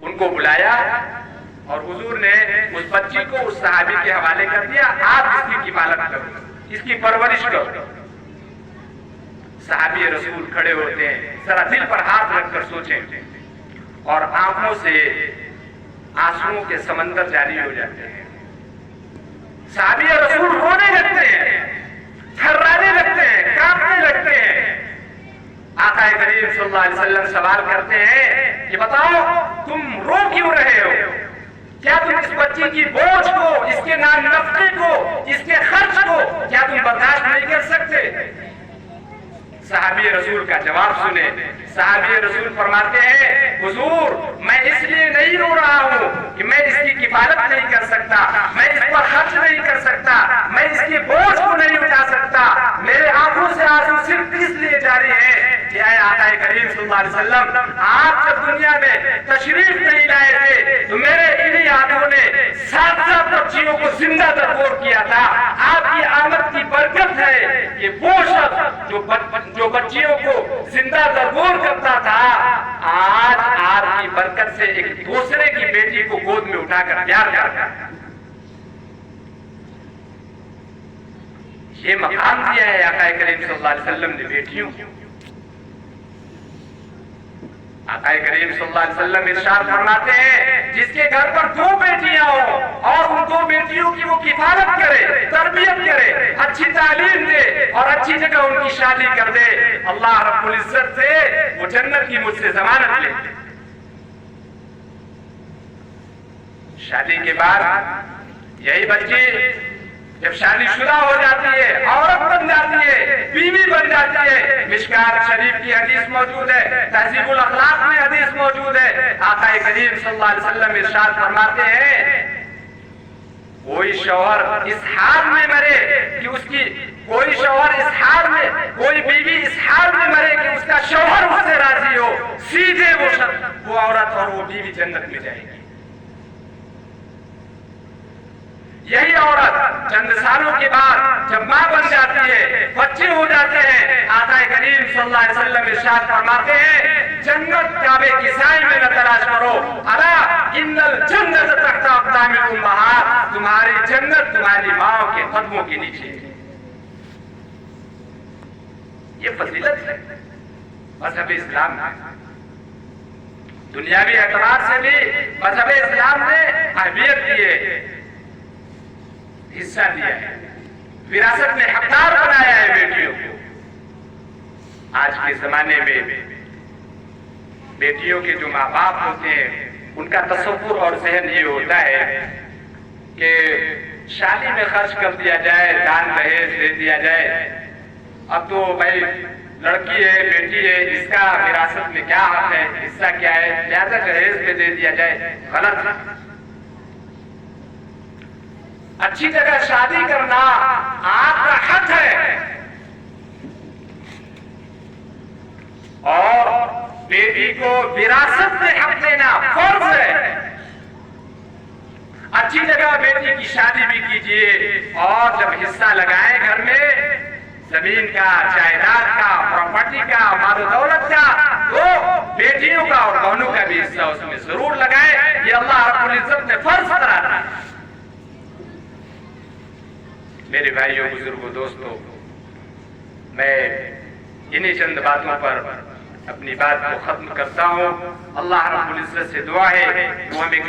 उनको बुलाया और हुजूर ने उस बच्ची को उस सहाबी के हवाले कर दिया, आप इसकी किफालत करो, इसकी परवरिश करो। सहाबी रसूल खड़े होते हैं, जरा दिल पर हाथ रखकर सोचें, और आंखों से आंसुओं के समंदर जारी हो जाते हैं। सहाबी रसूल रोने लगते हैं, थर्राने लगते हैं, कांपने लगते हैं। आका करीम सल्लल्लाहु अलैहि वसल्लम सवाल करते हैं कि बताओ तुम रो क्यों रहे हो? क्या तुम इस बच्ची की बोझ को, इसके नाम नफके को, इसके खर्च को क्या तुम बर्दाश्त नहीं कर सकते? सहाबी रसूल का जवाब सुने। सहाबी रसूल फरमाते हैं, हुजूर मैं इसलिए नहीं रो रहा हूँ कि मैं इसकी किफालत नहीं कर सकता, मैं इस पर खर्च नहीं कर सकता, मैं इसकी बोझ को नहीं उठा सकता। मेरे आंखों से आंसू सिर्फ इसलिए जारी है कि आका करीम सल्लल्लाहु अलैहि वसल्लम आप जब दुनिया में तशरीफ नहीं लाए थे तो मेरे इन्हीं हाथों ने 7 बच्चियों को जिंदा दरगोर किया था। आपकी आमद की बरकत है कि वो शख्स जो बच्चियों को जिंदा दरगोर करता था, आज आपकी बरकत से एक दूसरे की बेटी को गोद में उठाकर प्यार करता है। ये मकाम दिया है आका करीम सल्लल्लाहु अलैहि वसल्लम ने बेटियों को। आका करीम सल्लल्लाहु अलैहि वसल्लम इरशाद फरमाते हैं, जिसके घर पर 2 बेटियां हो और उन 2 बेटियों की वो किफालत करे, तरबियत करे, अच्छी तालीम दे और अच्छी जगह उनकी शादी कर दे, अल्लाह रब्बुल इज्जत से वो जन्नत की मुझसे जमानत ले। शादी के बाद यही बच्ची जब शादीशुदा हो जाती है, औरत बन जाती है, बीवी बन जाती है, मिशकात शरीफ की हदीस मौजूद है, तहजीबुल अखलाक में हदीस मौजूद है। आका करीम सल्लल्लाहु अलैहि वसल्लम इरशाद फरमाते हैं, कोई शौहर इस हाल में मरे कि उसकी, कोई शौहर इस हाल में, कोई बीवी इस हाल में मरे कि उसका शौहर उससे राजी हो, सीधे वो औरत और वो बीवी जन्नत में जाएगी। यही औरत चंद सालों के बाद जब मां बन जाती है, बच्चे हो जाते हैं, आका करीम सल्लल्लाहु अलैहि वसल्लम इरशाद फरमाते हैं, जन्नत काबे की साई में न तलाश करो, अला इन्नल जन्नत तहता अक़दामिल उम्महात, तुम्हारी जन्नत तुम्हारी माओ के कदमों के नीचे है। ये फजीलत है मज़हब इस्लाम में। दुनियावी एतबार से भी मज़हब इस्लाम ने अहमियत दी है, हिस्सा दिया है, विरासत में हकदार बनाया है बेटियों को। आज के जमाने में बेटियों के जो माँ बाप होते हैं उनका तसव्वुर और ज़हन ये होता है कि शादी में खर्च कर दिया जाए, दान दहेज दे दिया जाए। अब तो भाई लड़की है, बेटी है, इसका विरासत में क्या हक है, हिस्सा क्या है, ज्यादा दहेज में दे दिया जाए, गलत है। अच्छी जगह शादी करना आपका हक है और बेटी को विरासत में हक देना फर्ज है। अच्छी जगह बेटी की शादी भी कीजिए और जब हिस्सा लगाए घर में जमीन का, जायदाद का, प्रॉपर्टी का, माल दौलत का, तो बेटियों का और बहनों का भी हिस्सा उसमें जरूर लगाए। ये अल्लाह रब्बुल इज्जत ने फर्ज कराना है। मेरे भाइयों, बुजुर्गों, दोस्तों, मैं इन्हीं चंद बातों पर अपनी बात को खत्म करता हूँ। अल्लाह रब्बुल इज्जत से दुआ है वो हमें